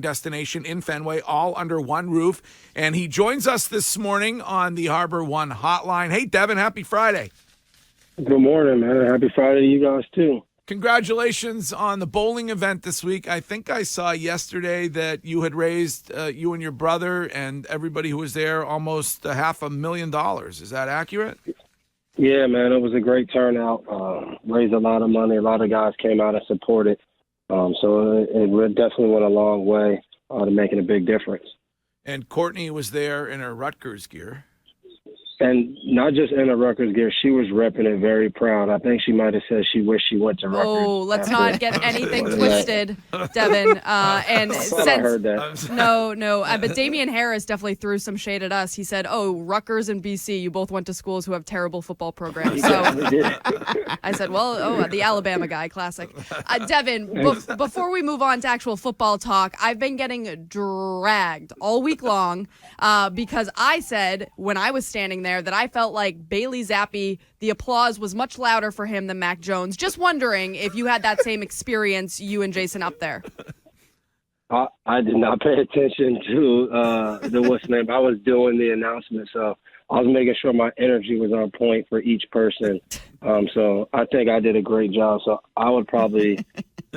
destination in Fenway, all under one roof. And he joins us this morning on the Harbor One hotline. Hey, Devin, happy Friday. Good morning, man. Happy Friday to you guys, too. Congratulations on the bowling event this week. I think I saw yesterday that you had raised, you and your brother and everybody who was there, almost $500,000. Is that accurate? Yeah, man, it was a great turnout. Raised a lot of money. A lot of guys came out and supported. So it definitely went a long way to making a big difference. And Courtney was there in her Rutgers gear. And not just in a Rutgers gear, she was repping it very proud. I think she might have said she wished she went to Rutgers. Oh, let's not get anything twisted, Devin. And since I heard that. No, but Damian Harris definitely threw some shade at us. He said, "Oh, Rutgers and BC, you both went to schools who have terrible football programs." So I said, "Well, the Alabama guy, classic." Devin, before we move on to actual football talk, I've been getting dragged all week long because I said when I was standing there that I felt like Bailey Zappi, the applause was much louder for him than Mac Jones. Just wondering if you had that same experience, you and Jason up there. I did not pay attention to the what's name. I was doing the announcement, so I was making sure my energy was on point for each person. So I think I did a great job. So I would probably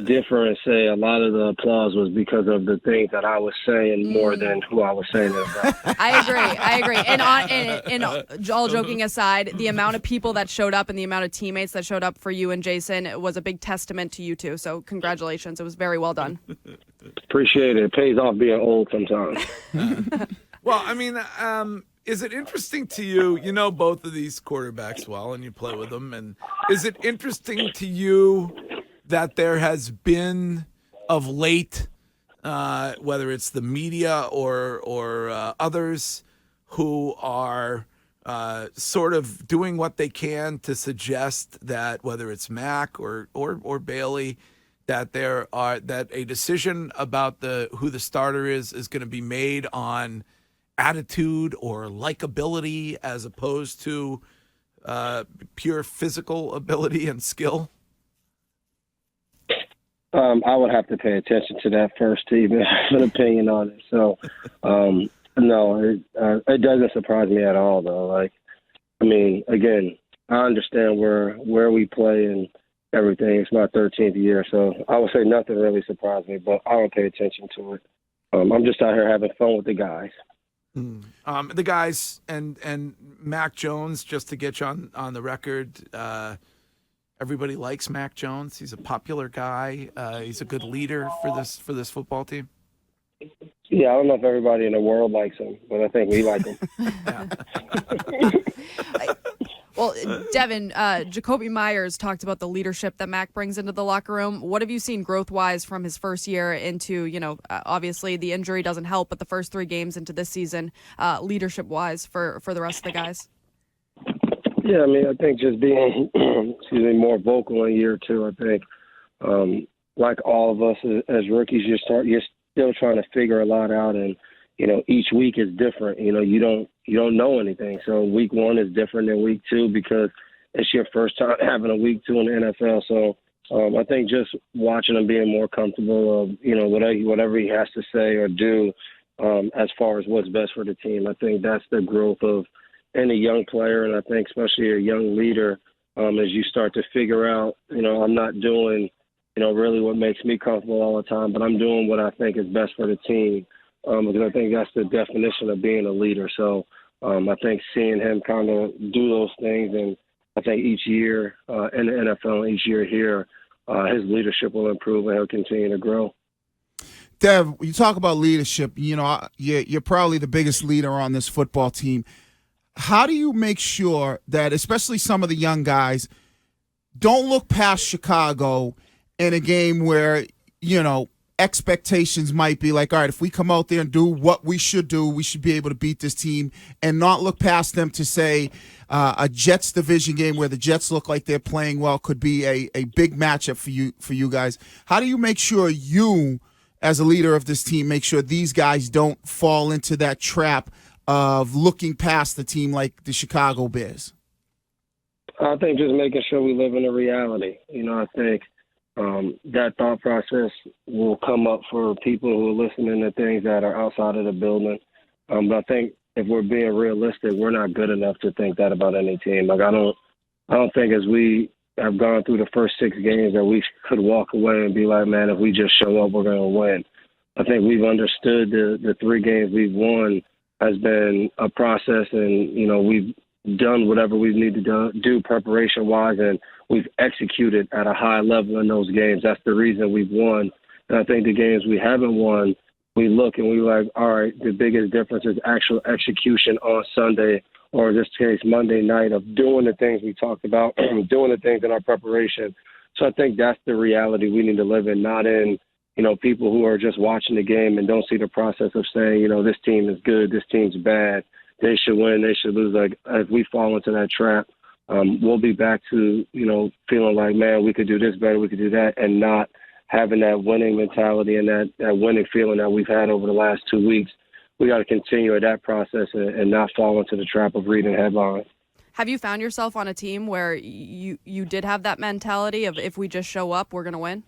differ and say a lot of the applause was because of the things that I was saying more than who I was saying it about. I agree. And all joking aside, the amount of people that showed up and the amount of teammates that showed up for you and Jason was a big testament to you two. So congratulations. It was very well done. Appreciate it. It pays off being old sometimes. Well, I mean, is it interesting to you? You know both of these quarterbacks well, and you play with them. And is it interesting to you that there has been of late, whether it's the media or others, who are sort of doing what they can to suggest that whether it's Mac or Bailey, that that a decision about who the starter is going to be made on attitude or likability as opposed to pure physical ability and skill? I would have to pay attention to that first to even have an opinion on it. So, no, it doesn't surprise me at all, though. Like, I mean, again, I understand where we play and everything. It's my 13th year, so I would say nothing really surprised me, but I don't pay attention to it. I'm just out here having fun with the guys. The guys and Mac Jones, just to get you on the record, everybody likes Mac Jones. He's a popular guy. He's a good leader for this football team. Yeah, I don't know if everybody in the world likes him, but I think we like him. Well, Devin, Jacoby Myers talked about the leadership that Mac brings into the locker room. What have you seen growth-wise from his first year into, obviously the injury doesn't help, but the first 3 games into this season, leadership-wise for the rest of the guys? Yeah, I mean, I think just being more vocal in year 2, I think, like all of us as rookies, you're still trying to figure a lot out, and each week is different. You don't know anything. So week 1 is different than week 2 because it's your first time having a week 2 in the NFL. So I think just watching him being more comfortable of, whatever he has to say or do as far as what's best for the team. I think that's the growth of any young player, and I think especially a young leader, as you start to figure out, I'm not doing, really what makes me comfortable all the time, but I'm doing what I think is best for the team. Because I think that's the definition of being a leader. So I think seeing him kind of do those things, and I think each year in the NFL, each year here, his leadership will improve and he'll continue to grow. Dev, you talk about leadership. You're probably the biggest leader on this football team. How do you make sure that, especially some of the young guys, don't look past Chicago in a game where, expectations might be like, all right, if we come out there and do what we should do, we should be able to beat this team, and not look past them to say a Jets division game where the Jets look like they're playing well could be a big matchup for you guys. How do you make sure you, as a leader of this team, make sure these guys don't fall into that trap of looking past the team like the Chicago Bears? I think just making sure we live in a reality. I think that thought process will come up for people who are listening to things that are outside of the building. But I think if we're being realistic, we're not good enough to think that about any team. Like I don't think as we have gone through the first 6 games that we could walk away and be like, man, if we just show up, we're going to win. I think we've understood the 3 games we've won has been a process, and, you know, we've done whatever we need to do preparation-wise, and we've executed at a high level in those games. That's the reason we've won. And I think the games we haven't won, we look and we're like, all right, the biggest difference is actual execution on Sunday, or in this case, Monday night, of doing the things we talked about, doing the things in our preparation. So I think that's the reality we need to live in, not in, you know, people who are just watching the game and don't see the process of saying, you know, this team is good, this team's bad, they should win, they should lose. Like, if we fall into that trap, we'll be back to, you know, feeling like, man, we could do this better, we could do that, and not having that winning mentality and that winning feeling that we've had over the last 2 weeks. We got to continue at that process and not fall into the trap of reading headlines. Have you found yourself on a team where you did have that mentality of if we just show up, we're going to win?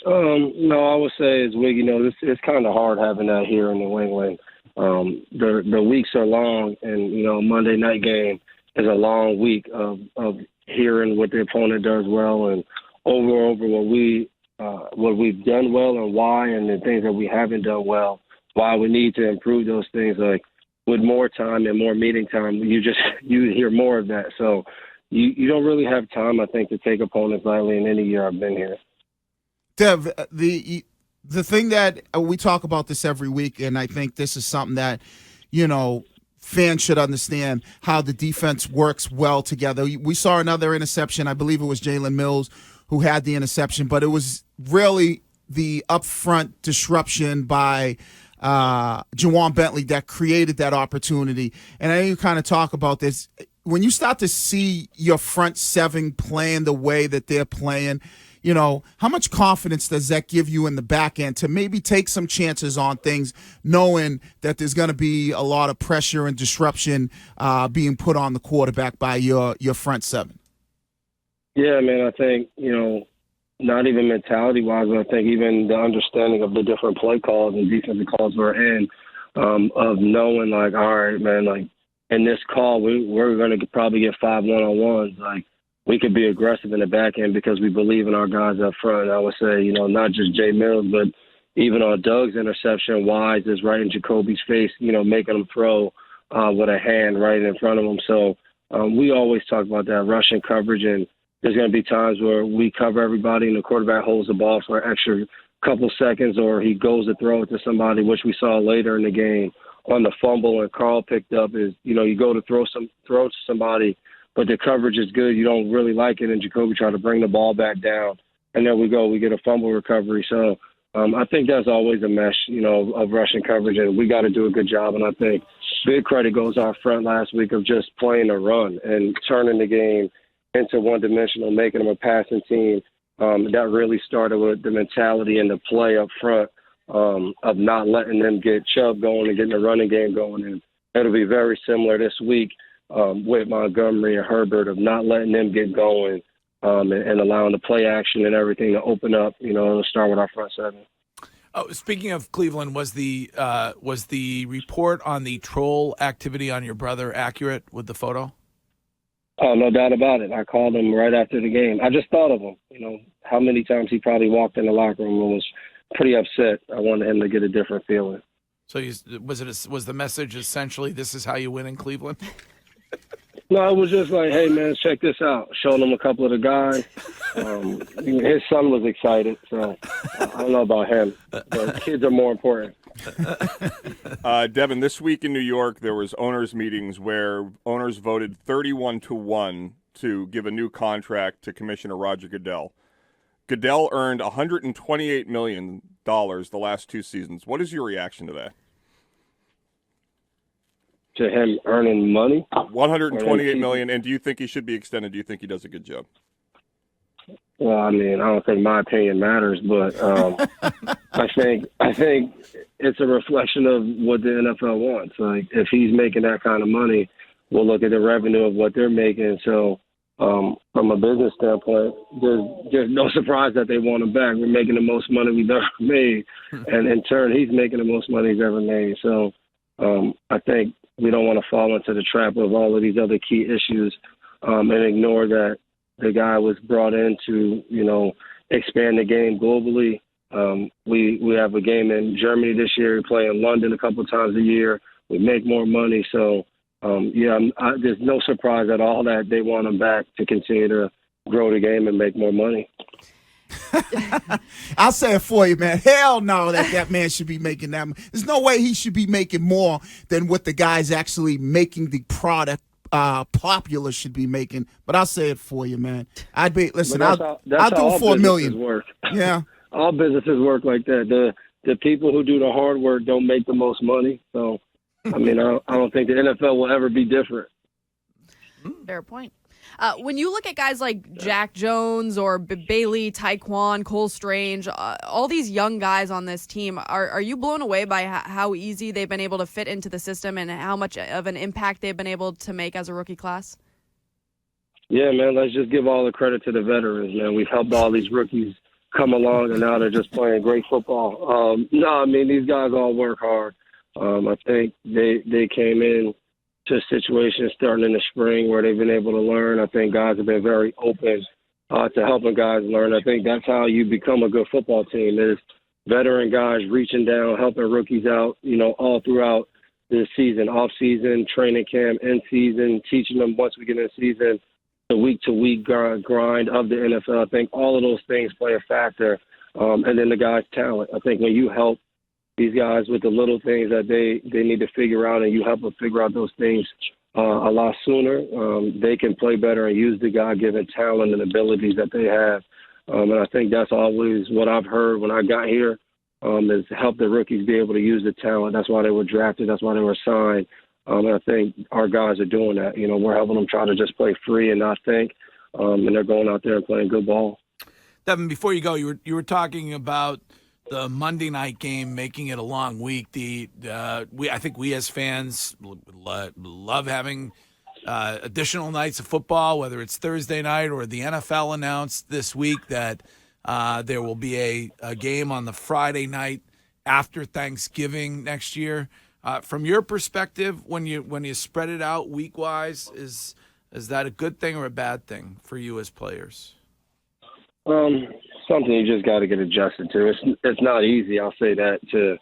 No, I would say is Wiggy. You know, it's kind of hard having that here in New England. The weeks are long, and you know, Monday night game is a long week of hearing what the opponent does well and over what we've done well and why, and the things that we haven't done well, why we need to improve those things. Like with more time and more meeting time, you hear more of that. So you don't really have time, I think, to take opponents lightly in any year I've been here. Dev, the thing that we talk about this every week, and I think this is something that, you know, fans should understand how the defense works well together. We saw another interception. I believe it was Jalen Mills who had the interception, but it was really the upfront disruption by Jawan Bentley that created that opportunity. And I know you kind of talk about this. When you start to see your front 7 playing the way that they're playing, you know, how much confidence does that give you in the back end to maybe take some chances on things, knowing that there's going to be a lot of pressure and disruption being put on the quarterback by your front 7? Yeah, man, I think, you know, not even mentality-wise, but I think even the understanding of the different play calls and defensive calls we're in, of knowing, like, all right, man, like, in this call, we're going to probably get 5 one-on-ones. Like, we could be aggressive in the back end because we believe in our guys up front. And I would say, you know, not just Jay Mills, but even on Doug's interception, Wise is right in Jacoby's face, you know, making him throw with a hand right in front of him. So we always talk about that rushing coverage, and there's going to be times where we cover everybody and the quarterback holds the ball for an extra couple seconds, or he goes to throw it to somebody, which we saw later in the game on the fumble and Carl picked up. Is, you know, you go to throw to somebody, but the coverage is good. You don't really like it, and Jacoby tried to bring the ball back down. And there we go. We get a fumble recovery. So I think that's always a mesh, you know, of rushing coverage, and we got to do a good job. And I think big credit goes our front last week of just playing a run and turning the game into one-dimensional, making them a passing team. That really started with the mentality and the play up front of not letting them get Chubb going and getting the running game going. And it'll be very similar this week with Montgomery and Herbert, of not letting them get going and allowing the play action and everything to open up. You know, it'll start with our front 7. Oh, speaking of Cleveland, was the report on the troll activity on your brother accurate with the photo? Oh, no doubt about it. I called him right after the game. I just thought of him. You know, how many times he probably walked in the locker room and was pretty upset. I wanted him to get a different feeling. So was the message essentially, this is how you win in Cleveland? No, it was just like, hey, man, check this out. Showing him a couple of the guys. His son was excited, so I don't know about him. But kids are more important. Devin, this week in New York, there was owners' meetings where owners voted 31-1 to give a new contract to Commissioner Roger Goodell. Goodell earned $128 million the last 2 seasons. What is your reaction to that? To him earning money? $128 million, and do you think he should be extended? Do you think he does a good job? Well, I mean, I don't think my opinion matters, but I think it's a reflection of what the NFL wants. Like, if he's making that kind of money, we'll look at the revenue of what they're making. So from a business standpoint, there's no surprise that they want him back. We're making the most money we've ever made, and in turn, he's making the most money he's ever made. So I think we don't want to fall into the trap of all of these other key issues and ignore that the guy was brought in to, expand the game globally. We have a game in Germany this year. We play in London a couple times a year. We make more money. So, there's no surprise at all that they want him back to continue to grow the game and make more money. I'll say it for you, man. Hell no, that man should be making that. There's no way he should be making more than what the guys actually making the product popular should be making. But I'll say it for you, man. I'll do it for $4 million. Work. Yeah, all businesses work like that. The people who do the hard work don't make the most money. So, I mean, I don't think the NFL will ever be different. Fair point. When you look at guys like Jack Jones or Bailey, Tyquan, Cole Strange, all these young guys on this team, are you blown away by how easy they've been able to fit into the system and how much of an impact they've been able to make as a rookie class? Yeah, man, let's just give all the credit to the veterans, man. We've helped all these rookies come along, and now they're just playing great football. These guys all work hard. I think they came in to situations starting in the spring where they've been able to learn. I think guys have been very open to helping guys learn. I think that's how you become a good football team is veteran guys reaching down, helping rookies out, all throughout the season, off-season, training camp, in-season, teaching them once we get in season, the week-to-week grind of the NFL. I think all of those things play a factor. And then the guys' talent. I think when you help these guys with the little things that they need to figure out, and you help them figure out those things a lot sooner, they can play better and use the God-given talent and abilities that they have. And I think that's always what I've heard when I got here, is help the rookies be able to use the talent. That's why they were drafted. That's why they were signed. And I think our guys are doing that. We're helping them try to just play free and not think, and they're going out there and playing good ball. Devin, before you go, you were talking about the Monday night game making it a long week. I think we as fans love having additional nights of football, whether it's Thursday night or the NFL announced this week that there will be a game on the Friday night after Thanksgiving next year. From your perspective, when you spread it out week wise, is that a good thing or a bad thing for you as players? Something you just got to get adjusted to. It's not easy, I'll say that, to,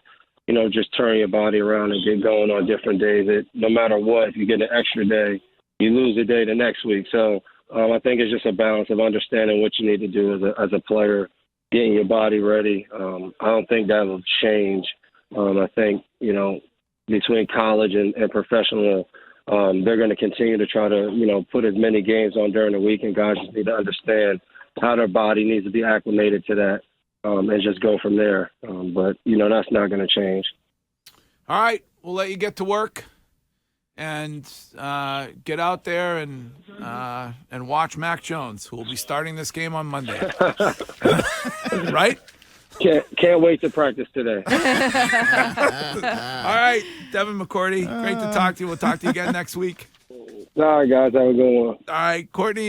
just turn your body around and get going on different days. No matter what, if you get an extra day, you lose a day the next week. So I think it's just a balance of understanding what you need to do as a player, getting your body ready. I don't think that will change. I think, between college and professional, they're going to continue to try to, put as many games on during the week, and guys just need to understand how their body needs to be acclimated to that, and just go from there. But, that's not going to change. All right. We'll let you get to work and get out there and watch Mac Jones, who will be starting this game on Monday. Right? Can't wait to practice today. All right. Devin McCourty, great to talk to you. We'll talk to you again next week. All right, guys. Have a good one. All right. Courtney.